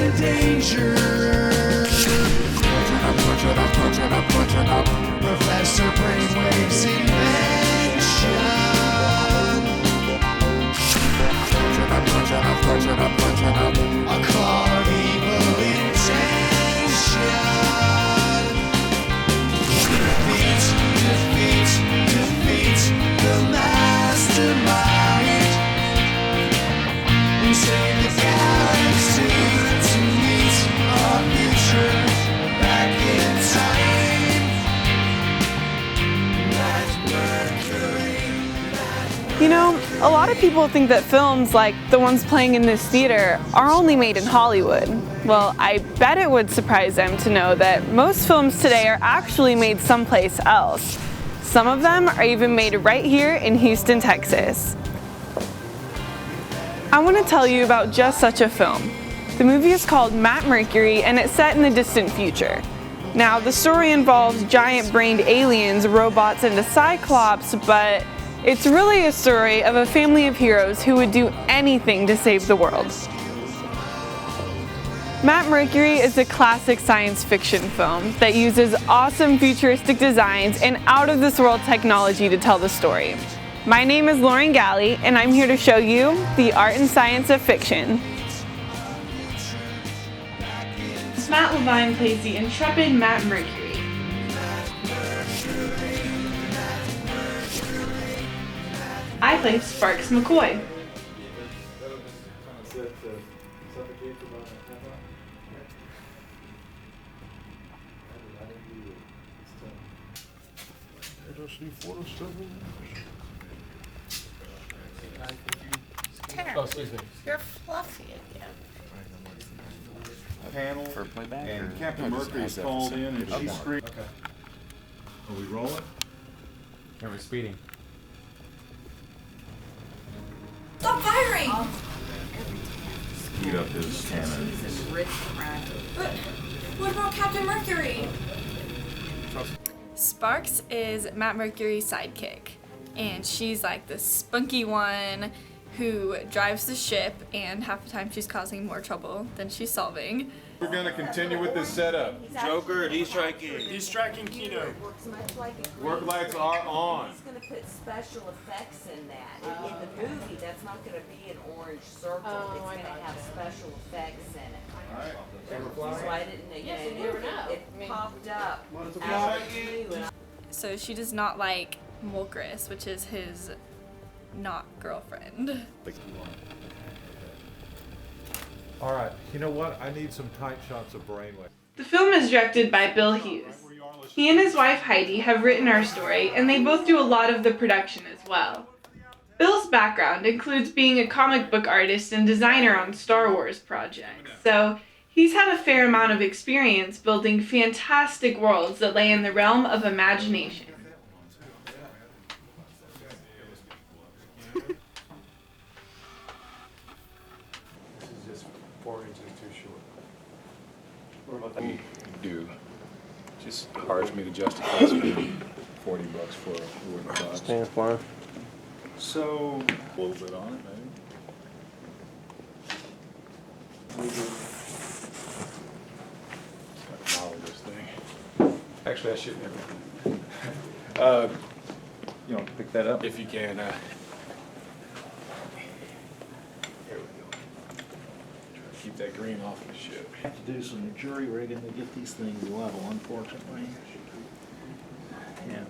in danger. Punching up, Professor Brainwave's invention. Punching up, a claw of evil intention. Defeat the mastermind. We save the galaxy to meet our future back in time. Matt Mercury. You know, a lot of people think that films like the ones playing in this theater are only made in Hollywood. Well, I bet it would surprise them to know that most films today are actually made someplace else. Some of them are even made right here in Houston, Texas. I want to tell you about just such a film. The movie is called Matt Mercury and it's set in the distant future. Now, the story involves giant-brained aliens, robots, and a cyclops, but it's really a story of a family of heroes who would do anything to save the world. Matt Mercury is a classic science fiction film that uses awesome futuristic designs and out-of-this-world technology to tell the story. My name is Lauren Galley, and I'm here to show you the art and science of fiction. Matt Levine plays the intrepid Matt Mercury. I play Sparks McCoy. Oh, excuse me. You're fluffy again. Panel For playback, and or- Captain No, just Mercury is as that called for in and some- she's Okay. screaming. Okay. Are we rolling? Are we speeding? Stop firing! Speed up his cannon. But what about Captain Mercury? Sparks is Matt Mercury's sidekick, and she's like the spunky one who drives the ship, and half the time she's causing more trouble than she's solving. We're gonna continue with this setup. Joker, D-striking. Destriking Kino. Work lights are on. He's going to put special effects in that. In the movie, that's not going to be an orange circle. It's going to have special effects in it. That's why I didn't know. It popped up out of you. And So she does not like Mulchris, which is his not girlfriend. All right, you know what? I need some tight shots of brainwave. The film is directed by Bill Hughes. He and his wife Heidi have written our story, and they both do a lot of the production as well. Bill's background includes being a comic book artist and designer on Star Wars projects, so he's had a fair amount of experience building fantastic worlds that lay in the realm of imagination. This is just 4 inches too short. We do. Just hard for me to justify spending $40 for a wooden box. Stand fine. So, a little bit on it, maybe. Model this thing. Actually, I shouldn't have. You know, pick that up. If you can, There we go. try to keep that green off the ship. Have to do some jury rigging to get these things level, unfortunately. Yeah.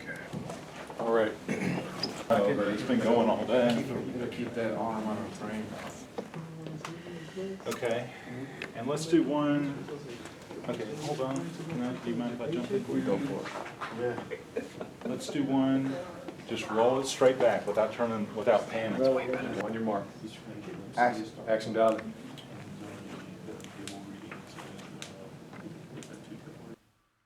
Okay. All right. It's been going all day. Keep that arm on the frame. Okay. And let's do one. Okay, hold on. Do you mind if I jump in? We go for it. Yeah. Let's do one. Just roll it straight back without turning, without panning. On your mark. Action. Action done.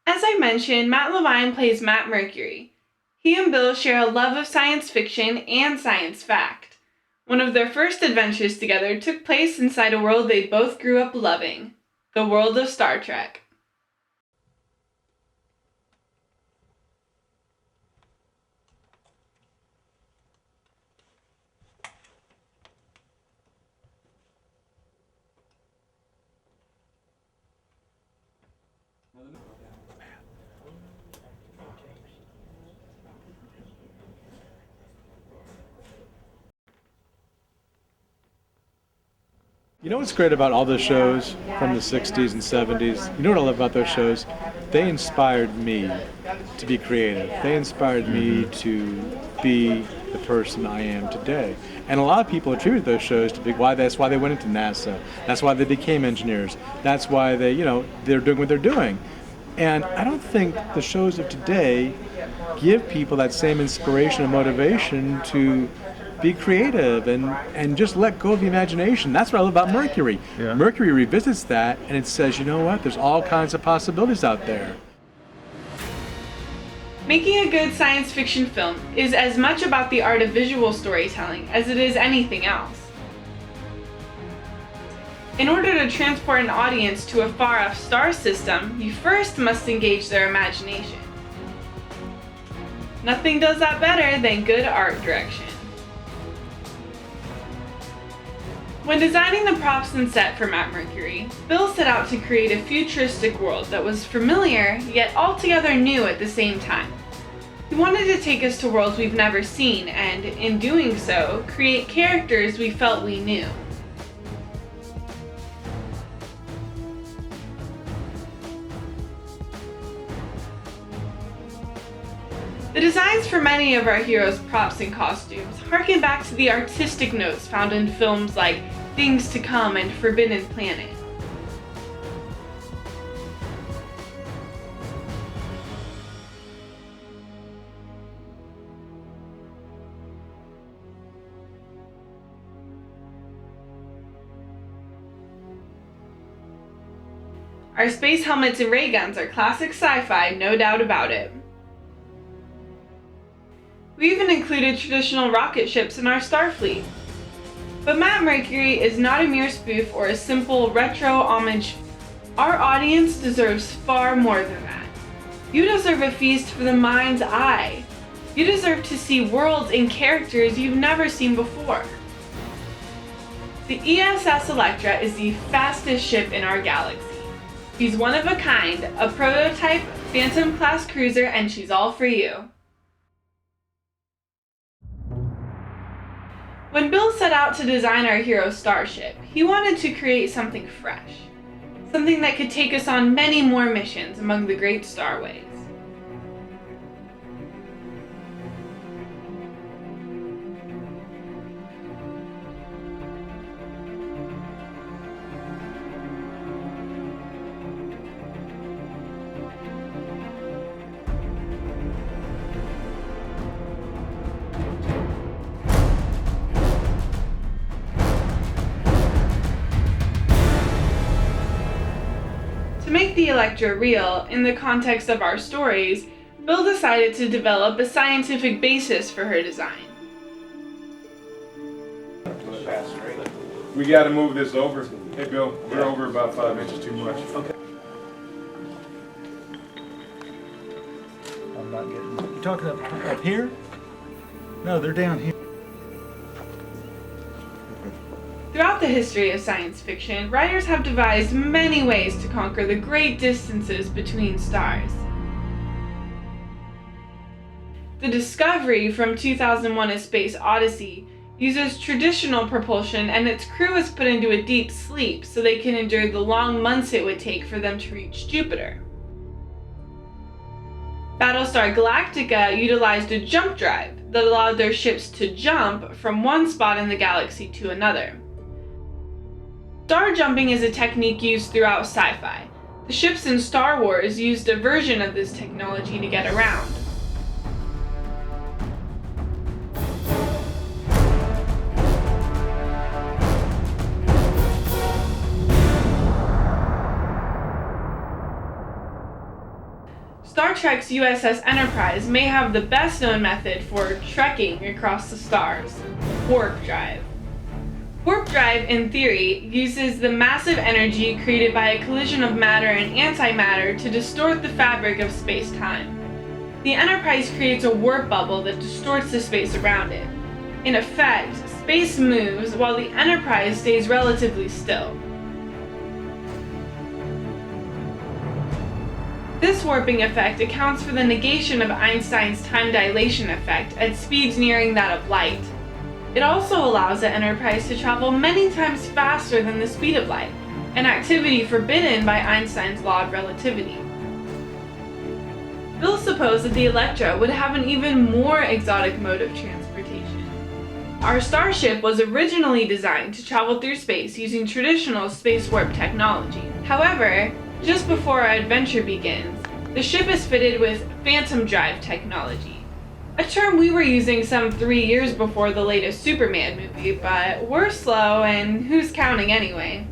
As I mentioned, Matt Levine plays Matt Mercury. He and Bill share a love of science fiction and science fact. One of their first adventures together took place inside a world they both grew up loving, the world of Star Trek. You know what's great about all those shows from the 60s and 70s? You know what I love about those shows? They inspired me to be creative. They inspired me to be the person I am today. And a lot of people attribute those shows to that's why they went into NASA. That's why they became engineers. That's why they're doing what they're doing. And I don't think the shows of today give people that same inspiration and motivation to be creative and just let go of the imagination. That's what I love about Mercury. Yeah. Mercury revisits that and it says, you know what, there's all kinds of possibilities out there. Making a good science fiction film is as much about the art of visual storytelling as it is anything else. In order to transport an audience to a far-off star system, you first must engage their imagination. Nothing does that better than good art direction. When designing the props and set for Matt Mercury, Bill set out to create a futuristic world that was familiar, yet altogether new at the same time. He wanted to take us to worlds we've never seen and, in doing so, create characters we felt we knew. The designs for many of our heroes' props and costumes harken back to the artistic notes found in films like Things to Come and Forbidden Planet. Our space helmets and ray guns are classic sci-fi, no doubt about it. We even included traditional rocket ships in our Starfleet. But Matt Mercury is not a mere spoof or a simple retro homage. Our audience deserves far more than that. You deserve a feast for the mind's eye. You deserve to see worlds and characters you've never seen before. The ESS Electra is the fastest ship in our galaxy. She's one of a kind, a prototype Phantom-class cruiser, and she's all for you. When Bill set out to design our hero starship, he wanted to create something fresh. Something that could take us on many more missions among the great starways. To make the Electra real, in the context of our stories, Bill decided to develop a scientific basis for her design. We gotta move this over. Hey Bill, we're over about 5 inches too much. Okay. I'm not getting. You talking up here? No, they're down here. Throughout the history of science fiction, writers have devised many ways to conquer the great distances between stars. The Discovery from 2001: A Space Odyssey uses traditional propulsion, and its crew is put into a deep sleep so they can endure the long months it would take for them to reach Jupiter. Battlestar Galactica utilized a jump drive that allowed their ships to jump from one spot in the galaxy to another. Star jumping is a technique used throughout sci-fi. The ships in Star Wars used a version of this technology to get around. Star Trek's USS Enterprise may have the best known method for trekking across the stars: warp drive. Warp drive, in theory, uses the massive energy created by a collision of matter and antimatter to distort the fabric of space-time. The Enterprise creates a warp bubble that distorts the space around it. In effect, space moves while the Enterprise stays relatively still. This warping effect accounts for the negation of Einstein's time dilation effect at speeds nearing that of light. It also allows the Enterprise to travel many times faster than the speed of light, an activity forbidden by Einstein's law of relativity. Bill supposed that the Electra would have an even more exotic mode of transportation. Our starship was originally designed to travel through space using traditional space warp technology. However, just before our adventure begins, the ship is fitted with phantom drive technology, a term we were using some 3 years before the latest Superman movie, but we're slow and who's counting anyway?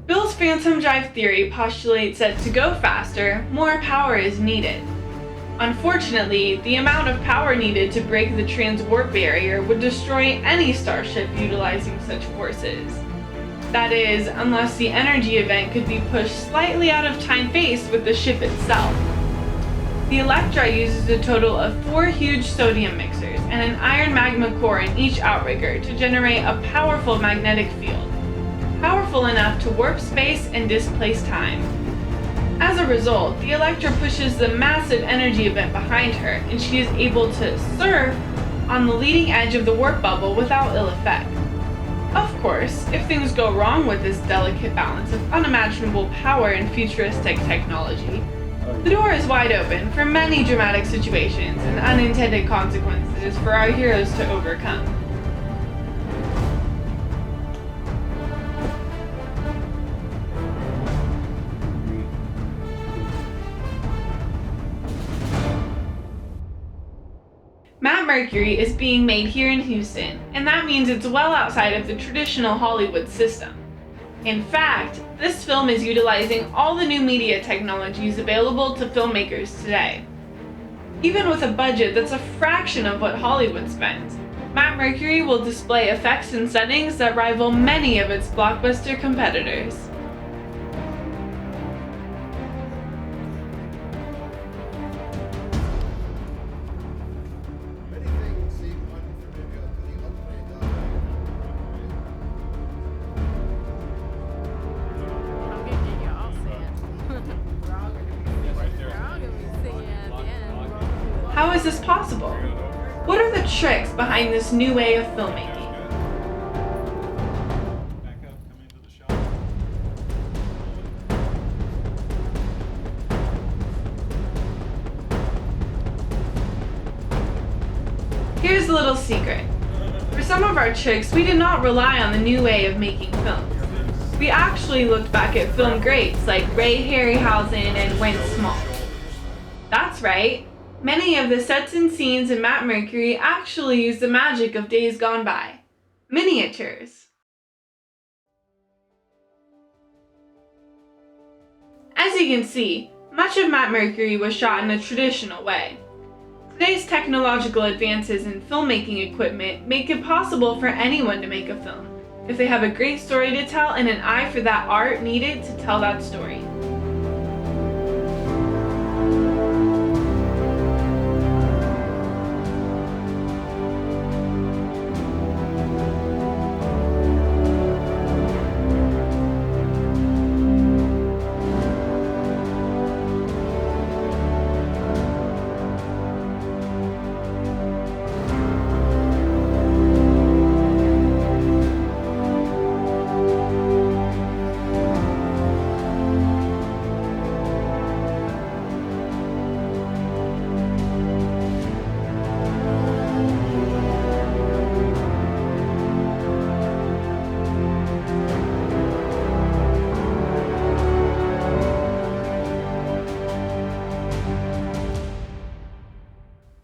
Bill's phantom drive theory postulates that to go faster, more power is needed. Unfortunately, the amount of power needed to break the transwarp barrier would destroy any starship utilizing such forces. That is, unless the energy event could be pushed slightly out of time-phase with the ship itself. The Electra uses a total of 4 huge sodium mixers and an iron magma core in each outrigger to generate a powerful magnetic field, powerful enough to warp space and displace time. As a result, the Electra pushes the massive energy event behind her, and she is able to surf on the leading edge of the warp bubble without ill effect. Of course, if things go wrong with this delicate balance of unimaginable power and futuristic technology, the door is wide open for many dramatic situations and unintended consequences for our heroes to overcome. Matt Mercury is being made here in Houston, and that means it's well outside of the traditional Hollywood system. In fact, this film is utilizing all the new media technologies available to filmmakers today. Even with a budget that's a fraction of what Hollywood spends, Matt Mercury will display effects and settings that rival many of its blockbuster competitors. How is this possible? What are the tricks behind this new way of filmmaking? Here's a little secret. For some of our tricks, we did not rely on the new way of making films. We actually looked back at film greats like Ray Harryhausen and went small. That's right. Many of the sets and scenes in Matt Mercury actually use the magic of days gone by. Miniatures. As you can see, much of Matt Mercury was shot in a traditional way. Today's technological advances in filmmaking equipment make it possible for anyone to make a film, if they have a great story to tell and an eye for that art needed to tell that story.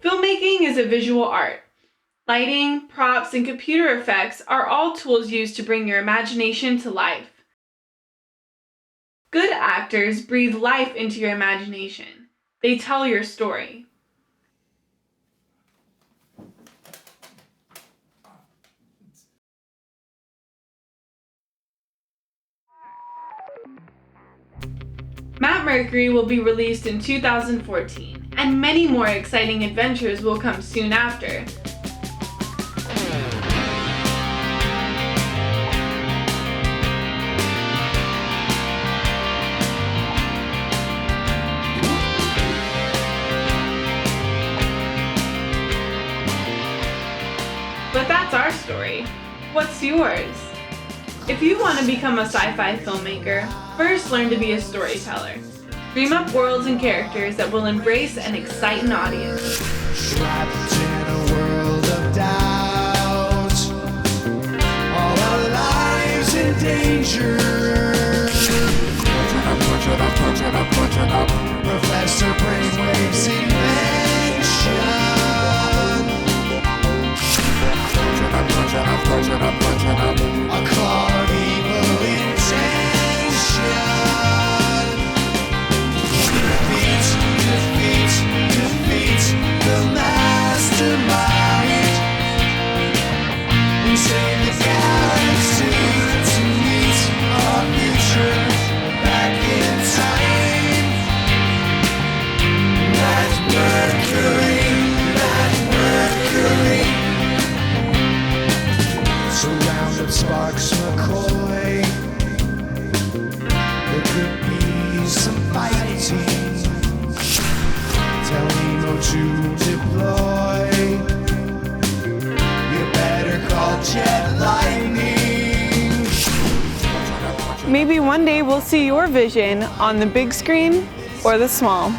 Filmmaking is a visual art. Lighting, props, and computer effects are all tools used to bring your imagination to life. Good actors breathe life into your imagination. They tell your story. Matt Mercury will be released in 2014, and many more exciting adventures will come soon after. what's yours? If you want to become a sci-fi filmmaker, first learn to be a storyteller. Dream up worlds and characters that will embrace and excite an audience. Trapped in a world of doubt, all our lives in danger. Professor Brainwave's invention. A claw of evil intention. Defeat the mastermind. We save the galaxy to meet our future back in time. Matt Mercury. Surrounded Sparks McCoy. There could be some fighting. Tell Nemo to deploy. You better call Jet Lightning. Maybe one day we'll see your vision on the big screen or the small.